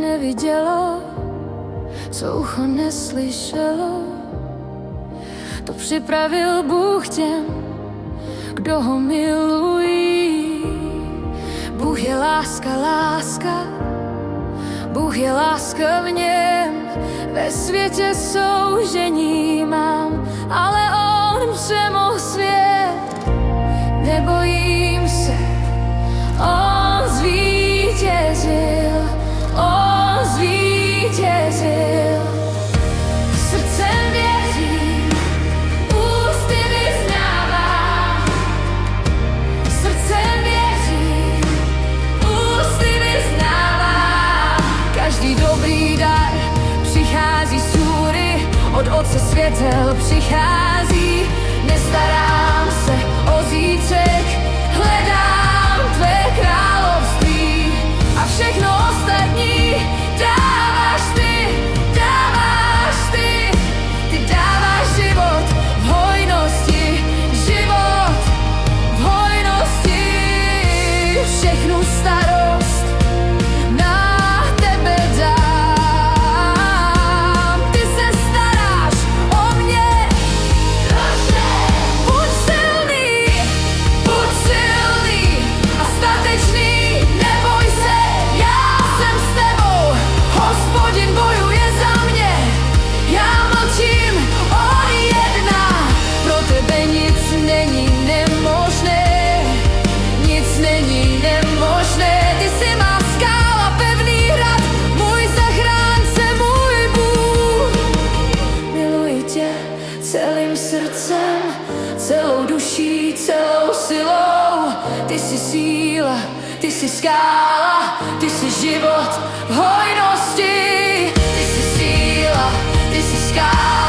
nevidělo, co ucho neslyšelo, to připravil Bůh těm, kdo ho milují. Bůh je láska, láska, Bůh je láska v něm. Ve světě soužení mám, ale on přemohl svět. Nebojím se, on zvítězil, on zvítězil. Srdcem věřím, ústy vyznávám. Srdcem věřím, ústy vyznávám. Každý dobrý dar přichází z hůry, od Otce světel přichází. Nestarám se o zítřek, hledám tvé království a všechno ostatní dáváš ty, dáváš ty. Ty dáváš život v hojnosti, život v hojnosti. Všechnu starost na tebe dám. Ty se staráš o mě. Buď silný a statečný, neboj se, já jsem s tebou. Hospodin bojuje za mě, já mlčím, on jedná. Pro tebe nic není nemožné, nic není nemožné. Ty jsi má skála, pevný hrad, můj zachránce, můj Bůh. Miluji tě celým srdcem, celou duší, celou silou. Ty jsi síla, ty jsi skála, ty jsi život v hojnosti. Ty jsi síla, ty jsi skála.